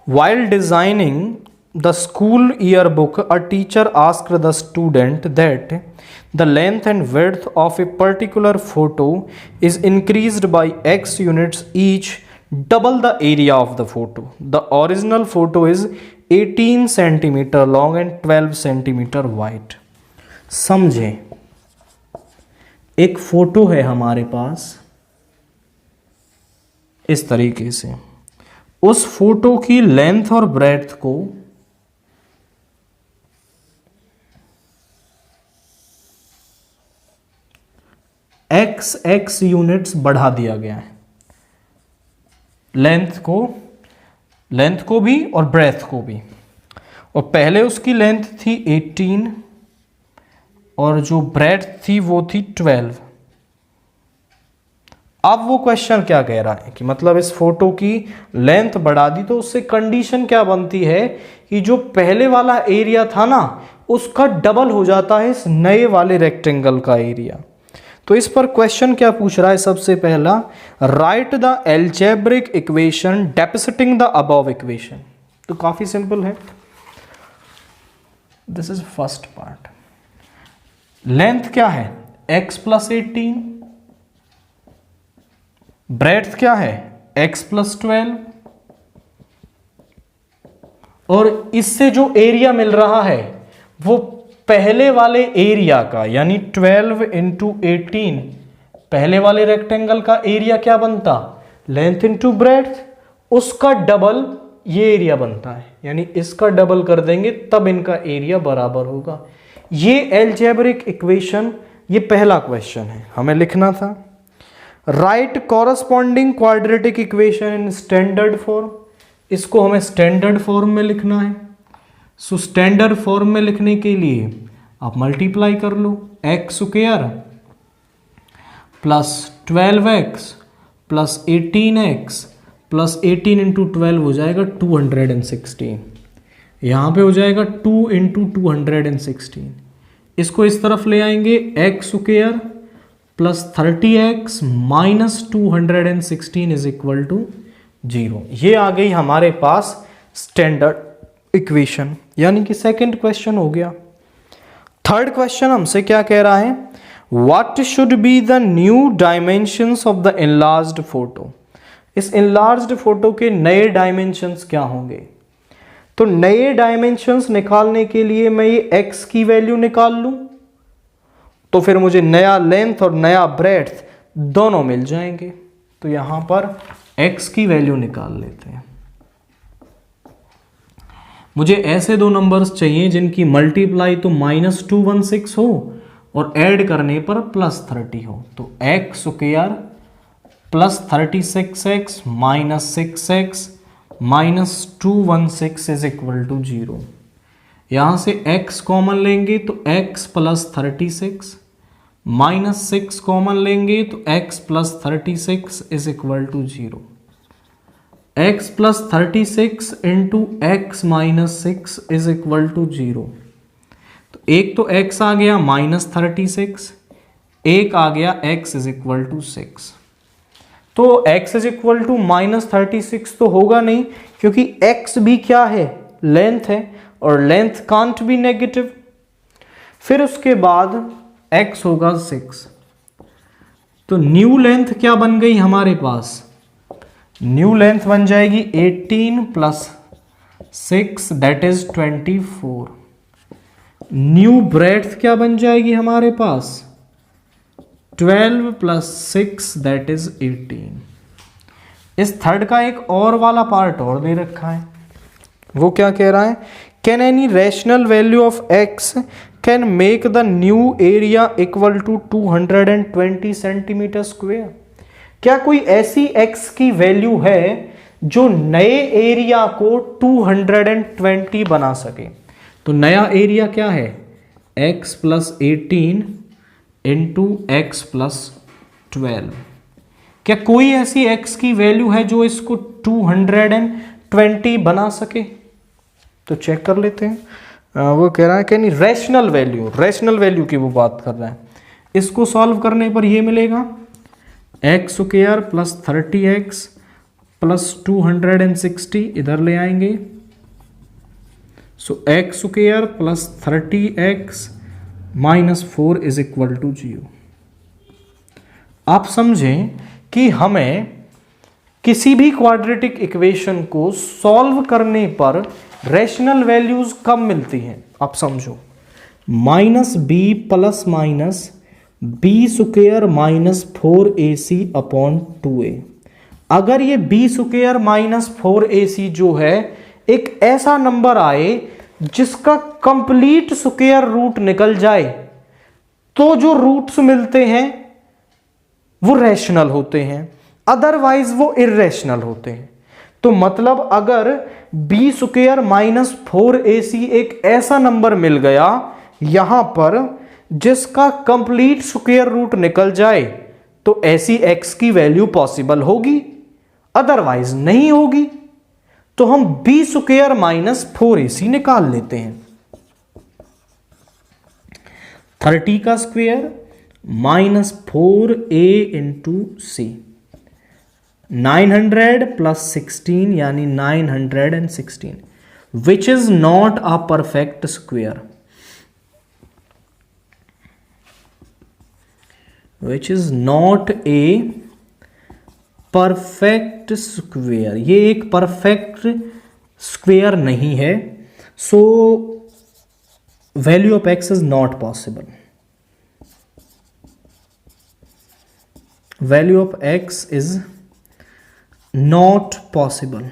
A: While designing the school year book a teacher asked the student that the length and width of a particular photo is increased by x units each double the area of the photo. The original photo is 18 centimeter long and 12 centimeter wide. समझें, एक photo है हमारे पास इस तरीके से, उस photo की length और ब्रेड्थ को x यूनिट्स बढ़ा दिया गया है, लेंथ को भी और ब्रेथ को भी। और पहले उसकी लेंथ थी 18 और जो ब्रेथ थी वो थी 12। अब वो क्वेश्चन क्या कह रहा है कि मतलब इस फोटो की लेंथ बढ़ा दी तो उससे कंडीशन क्या बनती है कि जो पहले वाला एरिया था ना उसका डबल हो जाता है इस नए वाले रेक्टेंगल का एरिया। तो इस पर क्वेश्चन क्या पूछ रहा है, सबसे पहला write the algebraic equation depicting the above equation. तो काफी सिंपल है, this is first part. Length क्या है x प्लस 18, ब्रेड्थ क्या है x प्लस 12, और इससे जो एरिया मिल रहा है वो पहले वाले एरिया का यानी 12 इंटू 18 पहले वाले रेक्टेंगल का एरिया क्या बनता, लेंथ इंटू ब्रेड्थ, उसका डबल ये एरिया बनता है, यानी इसका डबल कर देंगे तब इनका एरिया बराबर होगा। ये एल्जेब्रिक इक्वेशन, ये पहला क्वेश्चन है हमें लिखना था। Right corresponding quadratic equation in standard form, इसको हमें स्टैंडर्ड फॉर्म में लिखना है। सो स्टैंडर्ड फॉर्म में लिखने के लिए आप मल्टीप्लाई कर लो, x square plus 12x plus 18x plus 18 into 12 हो जाएगा 216, यहाँ पे हो जाएगा 2 इंटू 216। इसको इस तरफ ले आएंगे, x square plus 30x minus 216 is equal to 0। ये आ गई हमारे पास स्टैंडर्ड इक्वेशन, यानी कि सेकंड क्वेश्चन हो गया। थर्ड क्वेश्चन हमसे क्या कह रहा है, what should be the new dimensions of the enlarged photo. इस इनलार्ज्ड फोटो के नए डायमेंशंस क्या होंगे। तो नए डायमेंशंस निकालने के लिए मैं ये x की वैल्यू निकाल लूं तो फिर मुझे नया लेंथ और नया ब्रेड्थ दोनों मिल जाएंगे। तो यहां पर x की वैल्यू निकाल लेते हैं। मुझे ऐसे दो नंबर्स चाहिए जिनकी मल्टीप्लाई तो -216 हो और ऐड करने पर +30 हो। तो x square plus 36x minus 6x -216 is equal to 0। यहां से x कॉमन लेंगे तो x प्लस 36, -6 कॉमन लेंगे तो x plus 36 is equal to 0। x plus 36 into x minus 6 is equal to 0। तो एक तो x आ गया -36, एक आ गया x इज इक्वल टू 6। तो x इज इक्वल टू -36 तो होगा नहीं, क्योंकि x भी क्या है, लेंथ है, और लेंथ कांट बी नेगेटिव। फिर उसके बाद x होगा 6। तो न्यू लेंथ क्या बन गई हमारे पास, न्यू लेंथ बन जाएगी 18 plus 6 that is 24। New breadth क्या बन जाएगी हमारे पास, 12 प्लस 6 दैट इज 18। इस थर्ड का एक और वाला पार्ट और दे रखा है, वो क्या कह रहा है, can any rational value of x can make the new area equal to 220 centimetre square. क्या कोई ऐसी x की वैल्यू है जो नए एरिया को 220 बना सके। तो नया एरिया क्या है, x plus 18 into x plus 12। क्या कोई ऐसी x की वैल्यू है जो इसको 220 बना सके। तो चेक कर लेते हैं। वो कह रहा है कि नहीं, रैशनल वैल्यू, रैशनल वैल्यू की वो बात कर रहा है। इसको सॉल्व करने पर ये मिलेगा x square plus 30x plus 260, इधर ले आएंगे। So x square plus 30x -4 is equal to 0। आप समझें कि हमें किसी भी क्वाड्रेटिक इक्वेशन को सॉल्व करने पर रैशनल वैल्यूज कब मिलती हैं। आप समझो, -b plus minus b square -4ac upon 2a। अगर ये b स्क्वायर -4ac जो है एक ऐसा नंबर आए जिसका कंप्लीट स्क्वायर रूट निकल जाए, तो जो रूट्स मिलते हैं वो रैशनल होते हैं, अदरवाइज वो इर्रेशनल होते हैं। तो मतलब अगर b स्क्वायर -4ac एक ऐसा नंबर मिल गया यहां पर जिसका कंप्लीट स्क्वायर रूट निकल जाए, तो ऐसी x की वैल्यू पॉसिबल होगी, अदरवाइज नहीं होगी। तो हम b स्क्वायर -4ac निकाल लेते हैं। 30 का square -4a into c, 900 plus 16 यानी 916, which is not a perfect square, which is not a perfect square. ये एक परफेक्ट स्क्वेयर नहीं है, so value of x is not possible. Value of x is not possible.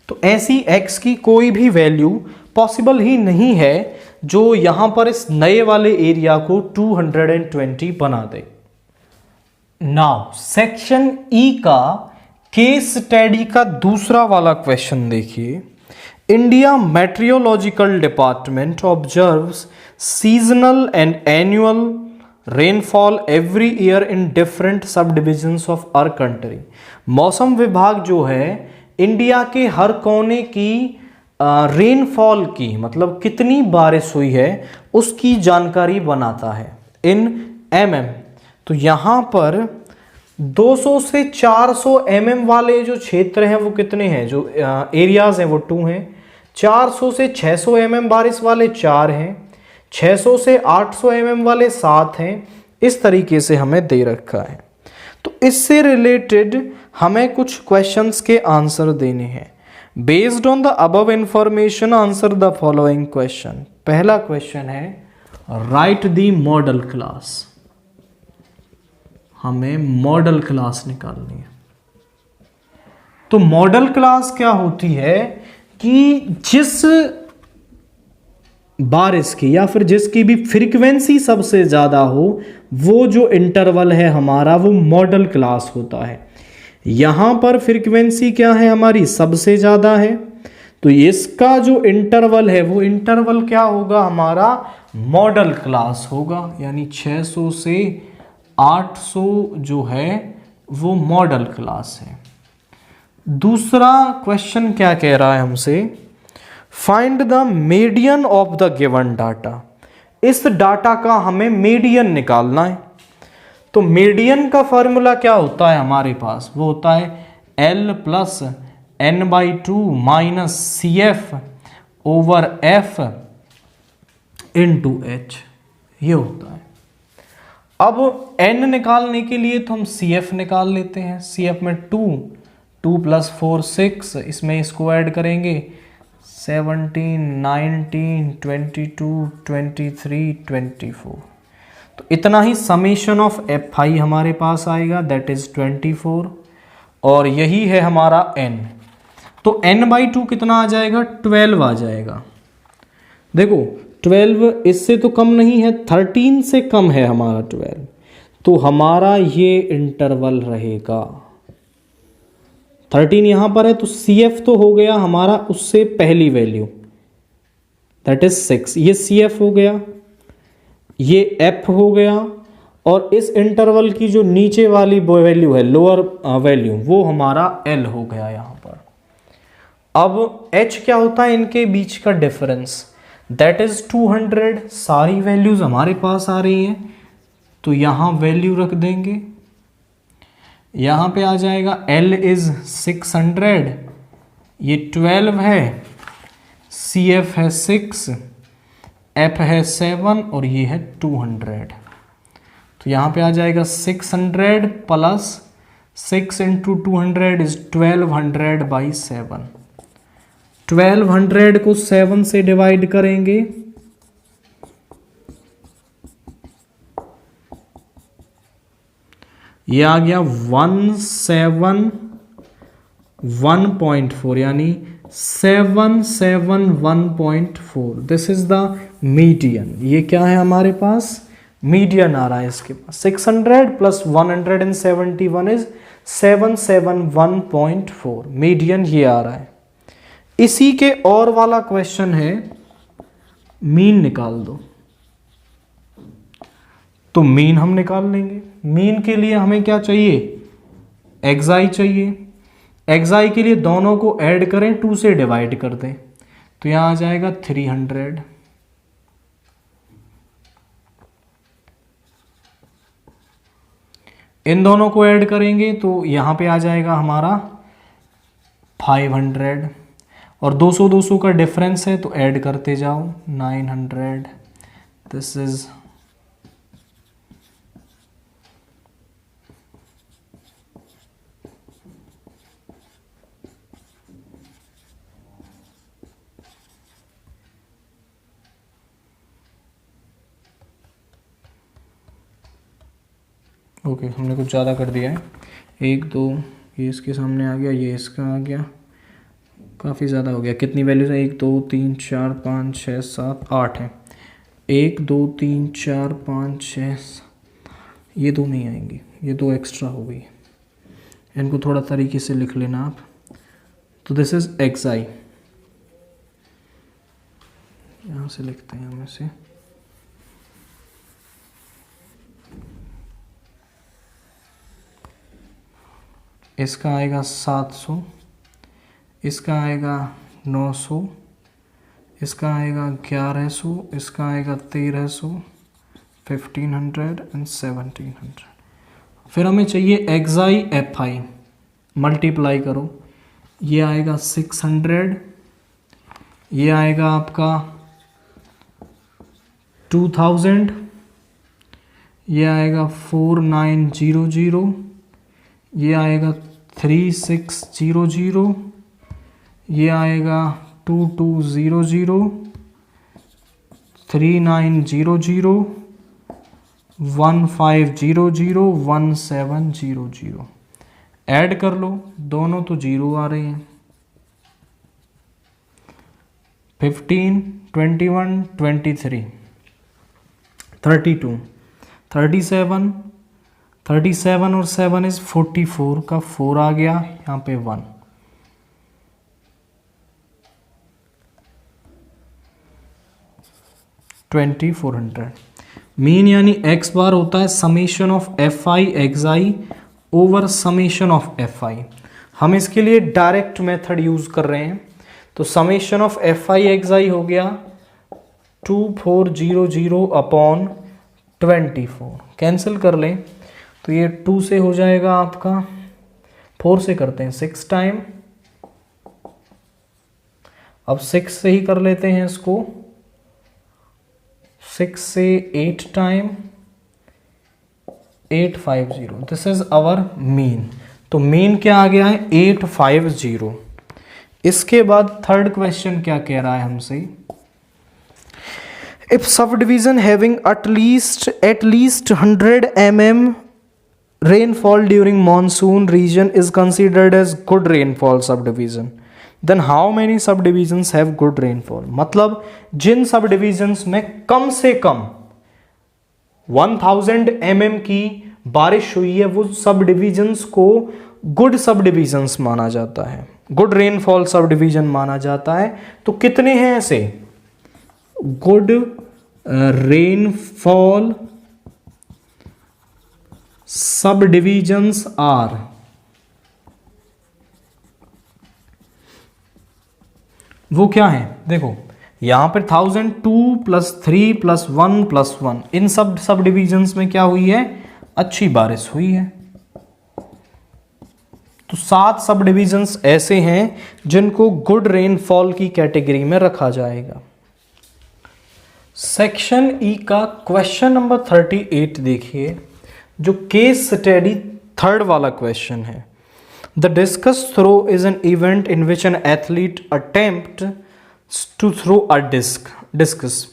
A: तो ऐसी x की कोई भी वैल्यू पॉसिबल ही नहीं है जो यहां पर इस नए वाले एरिया को 220 बना दे। नाउ सेक्शन ई का केस स्टडी का दूसरा वाला क्वेश्चन देखिए। India meteorological department observes seasonal and annual rainfall every year in different sub divisions of our country. मौसम विभाग जो है इंडिया के हर कोने की रेनफॉल की, मतलब कितनी बारिश हुई है, उसकी जानकारी बनाता है इन mm। तो यहां पर 200 से 400 mm वाले जो क्षेत्र हैं वो कितने हैं, जो एरियाज हैं वो 2 हैं। 400 से 600 mm बारिश वाले 4 हैं, 600 से 800 mm वाले 7 हैं। इस तरीके से हमें दे रखा है। तो इससे रिलेटेड हमें कुछ क्वेश्चंस के आंसर देने हैं। Based on the above information answer the following question. पहला क्वेश्चन है राइट द मॉडल क्लास। हमें मॉडल क्लास निकालनी है। तो मॉडल क्लास क्या होती है कि जिस बारिश की या फिर जिसकी भी फ्रीक्वेंसी सबसे ज्यादा हो, वो जो इंटरवल है हमारा वो मॉडल क्लास होता है। यहां पर फ्रीक्वेंसी क्या है हमारी, सबसे ज़्यादा है, तो इसका जो इंटरवल है वो इंटरवल क्या होगा हमारा, मॉडल क्लास होगा, यानी 600 से 800 जो है वो मॉडल क्लास है। दूसरा क्वेश्चन क्या कह रहा है हमसे, find the median of the given data. इस डाटा का हमें मीडियन निकालना है। तो मीडियन का फॉर्मूला क्या होता है हमारे पास, वो होता है L plus n/2 minus CF over F into H, ये होता है। अब n निकालने के लिए तो हम CF निकाल लेते हैं। CF में 2 प्लस 4 6, इसमें इसको ऐड करेंगे 17 19 22 23 24, तो इतना ही समेशन ऑफ Fi हमारे पास आएगा, दैट इज 24, और यही है हमारा n। तो n/2 कितना आ जाएगा, 12 आ जाएगा। देखो 12 इससे तो कम नहीं है, 13 से कम है हमारा 12, तो हमारा ये इंटरवल रहेगा। 13 यहां पर है, तो CF तो हो गया हमारा उससे पहली वैल्यू, दैट इज 6, ये CF हो गया, ये F हो गया, और इस इंटरवल की जो नीचे वाली वैल्यू है, लोअर वैल्यू, वो हमारा L हो गया यहां पर। अब H क्या होता है, इनके बीच का डिफरेंस, दैट इज 200। सारी वैल्यूज हमारे पास आ रही हैं, तो यहां वैल्यू रख देंगे, यहां पे आ जाएगा L इज 600, ये 12 है, CF है 6, F है 7, और ये है 200, तो यहाँ पे आ जाएगा 600 प्लस 6 इंटू 200 इज 1200/7। 1200 को 7 से डिवाइड करेंगे, ये आ गया 171.4, यानी 771.4। This is the median. ये क्या है हमारे पास, मीडियन आ रहा है इसके पास। 600 प्लस 171 इज 771.4, मीडियन ये आ रहा है। इसी के और वाला क्वेश्चन है, मीन निकाल दो। तो मीन हम निकाल लेंगे। मीन के लिए हमें क्या चाहिए, एक्साई चाहिए। एक्साई के लिए दोनों को ऐड करें, 2 से डिवाइड कर दें, तो यहां आ जाएगा 300। इन दोनों को ऐड करेंगे तो यहां पे आ जाएगा हमारा 500, और 200 का डिफरेंस है, तो ऐड करते जाओ 900। दिस इज ओके, हमने कुछ ज़्यादा कर दिया है। 1 2 ये इसके सामने आ गया, ये इसका आ गया, काफ़ी ज़्यादा हो गया। कितनी वैल्यूज है, 1 2 3 4 5 6 7 8 है। 1 2 3 4 5 6, ये 2 नहीं आएंगी, ये 2 एक्स्ट्रा हो गई। इनको थोड़ा तरीके से लिख लेना आप। तो दिस इज एक्साई, यहाँ से लिखते हैं हम इसे। इसका आएगा 700, इसका आएगा 900, इसका आएगा 1100, इसका आएगा 1300, 1500 एंड 1700। फिर हमें चाहिए एक्साई Fi, मल्टीप्लाई करो, ये आएगा 600, ये आएगा आपका 2000, ये आएगा 4900, ये आएगा 3600, ये आएगा 2200, 3900, 1500, 1700। ऐड कर लो, दोनों तो 0 आ रहे हैं। 15 21 23 32 37 37 और 7 इज 44 का 4 आ गया, यहाँ पे 1। $2400। मीन यानी x बार होता है summation of f i x I over summation of f आई। हम इसके लिए डायरेक्ट मेथड यूज कर रहे हैं, तो summation of f i x i हो गया 2400 अपॉन 24। कैंसिल कर लें तो ये 2 से हो जाएगा आपका, 4 से करते हैं 6 टाइम, अब 6 से ही कर लेते हैं इसको, 6 से 8 time 850। This is our mean. तो मीन क्या आ गया है 850। इसके बाद थर्ड क्वेश्चन क्या कह रहा है हमसे, if sub division having at least 100 mm rainfall during monsoon region is considered as good rainfall subdivision, then how many subdivisions have good rainfall। मतलब जिन subdivisions में कम से कम 1000 mm की बारिश हुई है वो subdivisions को good subdivisions माना जाता है, good rainfall subdivision माना जाता है। तो कितने हैं ऐसे good rainfall subdivisions are, वो क्या है देखो यहां पर 1002 + 3 + 1 + 1, इन सब डिविजन्स में क्या हुई है, अच्छी बारिश हुई है। तो 7 सब डिविजन्स ऐसे हैं जिनको गुड रेनफॉल की कैटेगरी में रखा जाएगा। सेक्शन ई का क्वेश्चन नंबर 38 देखिए, जो केस स्टडी थर्ड वाला क्वेश्चन है। The discus throw is an event in which an athlete attempt to throw a discus.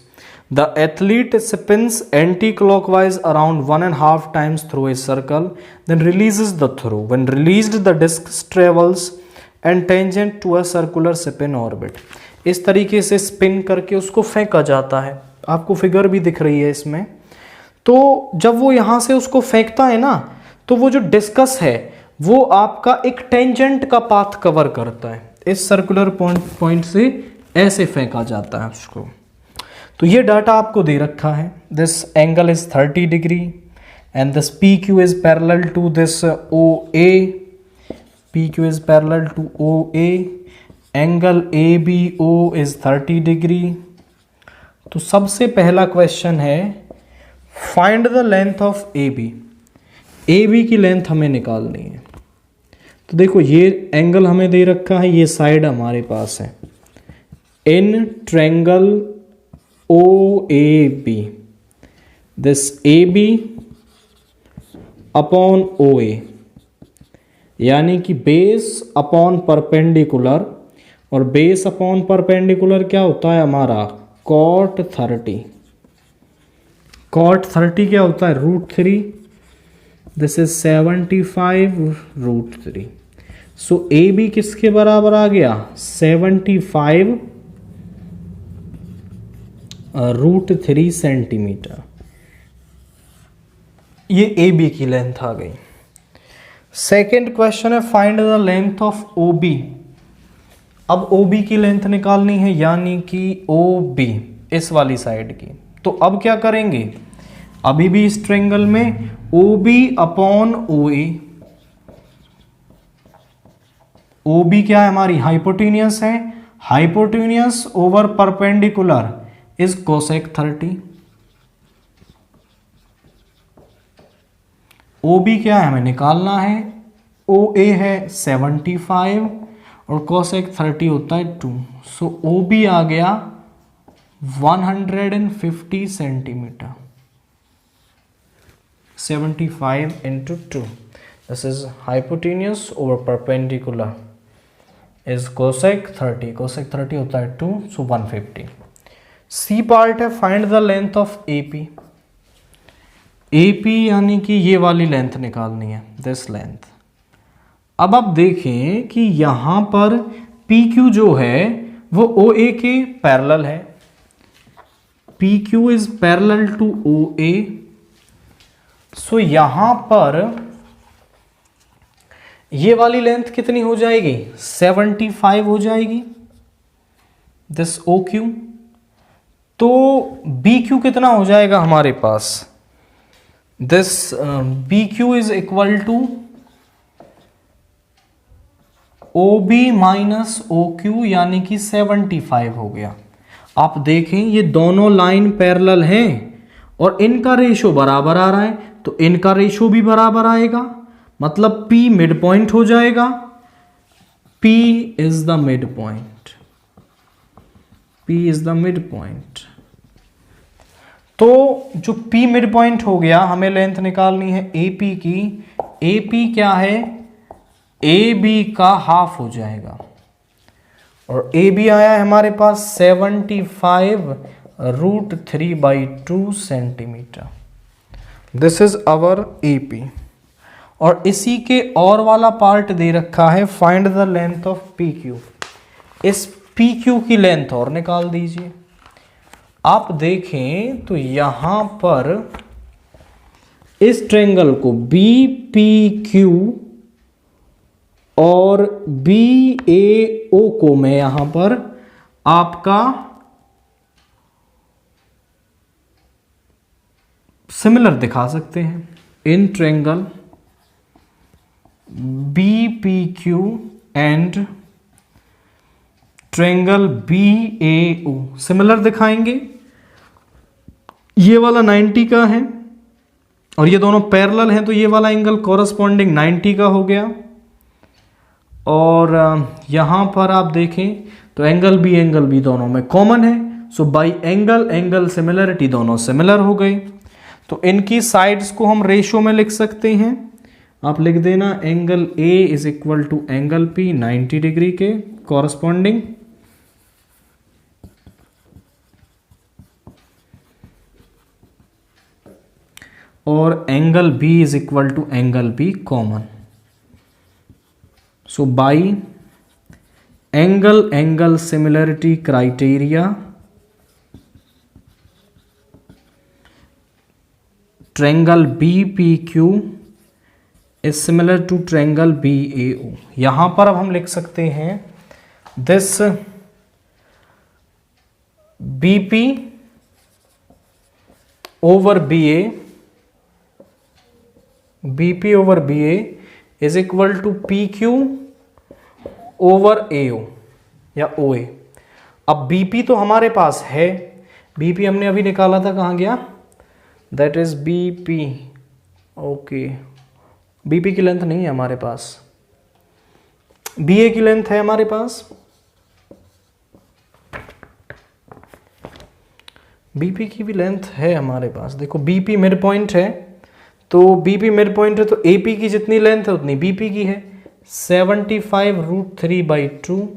A: The athlete spins anti clockwise around 1.5 times through a circle, then releases the throw. When released, the disc travels and tangent to a circular spin orbit. इस तरीके से spin करके उसको फेंका जाता है, आपको figure भी दिख रही है इसमें। तो जब वो यहाँ से उसको फेंकता है ना, तो वो जो डिस्कस है वो आपका एक टेंजेंट का पाथ कवर करता है, इस सर्कुलर पॉइंट से ऐसे फेंका जाता है उसको। तो ये डाटा आपको दे रखा है, this angle is 30 degree and this P Q is parallel to this O A, P Q is parallel to O A, angle A B O is 30 degree. तो सबसे पहला क्वेश्चन है find the length of A B. A B की length हमें निकालनी है। तो देखो ये एंगल हमें दे रखा है, ये साइड हमारे पास है, in triangle O A B, this A B upon O A, यानी कि बेस अपॉन परपेंडिकुलर, और बेस अपॉन परपेंडिकुलर क्या होता है हमारा cot 30। cot 30 क्या होता है √3, this is 75 √3। So A B किसके बराबर आ गया 75 √3 सेंटीमीटर। ये ए बी की लेंथ आ गई। सेकेंड क्वेश्चन है find the length of O B. अब ओ बी की लेंथ निकालनी है, यानी कि ओ बी इस वाली साइड की। तो अब क्या करेंगे, अभी भी इस ट्रायंगल में O B upon O A, O B क्या है हमारी हाइपोटेनियस है, hypotenuse over perpendicular is cosec 30। O B क्या है हमें निकालना है, ओ ए है 75 और कोसेक 30 होता है 2। सो ओ बी आ गया 150 centimetre, 75 into 2, this is hypotenuse over perpendicular is cosec 30, cosec 30 होता है 2, so 150। सी पार्ट है find the length of A P. A P यानी कि ये वाली लेंथ निकालनी है, दिस लेंथ। अब आप देखें कि यहां पर पी क्यू जो है वो ओ ए के पैरेलल है, P Q is parallel to O A. So यहां पर ये वाली लेंथ कितनी हो जाएगी, 75 हो जाएगी, दिस ओ क्यू। तो बी क्यू कितना हो जाएगा हमारे पास, this B Q is equal to O B minus O Q, यानी कि 75 हो गया। आप देखें ये दोनों लाइन पैरेलल हैं और इनका रेशो बराबर आ रहा है, तो इनका रेशो भी बराबर आएगा, मतलब P मिड पॉइंट हो जाएगा। P is the mid point, P is the mid point. तो जो P मिड पॉइंट हो गया, हमें लेंथ निकालनी है AP की। AP क्या है, AB का हाफ हो जाएगा, और AB आया है हमारे पास 75√3/2 centimetre. This is our AP। और इसी के और वाला पार्ट दे रखा है, find the length of PQ। इस PQ की लेंथ और निकाल दीजिए। आप देखें तो यहां पर इस ट्रायंगल को BPQ और BAO को मैं यहां पर आपका सिमिलर दिखा सकते हैं। In triangle BPQ and triangle BAO similar दिखाएंगे। ये वाला 90 का है और ये दोनों पैरेलल हैं, तो ये वाला एंगल कॉरस्पॉन्डिंग 90 का हो गया। और यहां पर आप देखें तो एंगल बी दोनों में कॉमन है, सो बाई एंगल सिमिलरिटी दोनों सिमिलर हो गए। तो इनकी साइड्स को हम रेशो में लिख सकते हैं। आप लिख देना angle A is equal to angle P 90 degree के कॉरस्पॉन्डिंग, और angle B is equal to angle B common. So by angle similarity criteria, triangle BPQ is similar to triangle BAO। यहां पर अब हम लिख सकते हैं this BP over BA is equal to PQ over AO या OA। अब BP तो हमारे पास है, BP हमने अभी निकाला था, कहाँ गया, that is BP। Okay, BP की लेंथ नहीं है हमारे पास, BA की लेंथ है हमारे पास। BP की भी लेंथ है हमारे पास। देखो BP मिड पॉइंट है, तो BP मिड पॉइंट है, तो AP की जितनी लेंथ है उतनी BP की है, 75√3/2।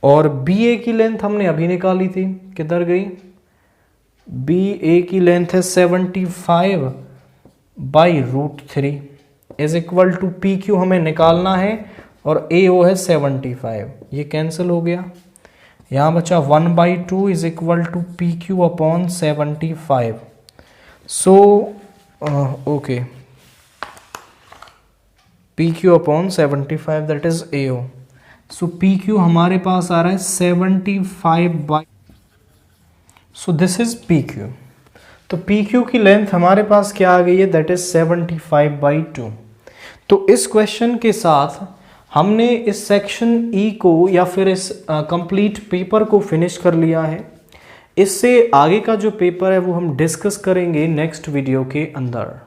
A: और BA की लेंथ हमने अभी निकाली थी, किधर गई, BA की लेंथ है 75/√3 इज इक्वल टू PQ हमें निकालना है, और AO है 75। ये कैंसिल हो गया, यहाँ बचा 1/2 is equal to PQ upon 75। So okay, PQ upon 75 that is AO। So PQ हमारे पास आ रहा है 75 सो दिस इज PQ। तो PQ की लेंथ हमारे पास क्या आ गई है, दैट इज 75/2। तो इस क्वेश्चन के साथ हमने इस सेक्शन E को या फिर इस कंप्लीट पेपर को फिनिश कर लिया है। इससे आगे का जो पेपर है वो हम डिस्कस करेंगे नेक्स्ट वीडियो के अंदर।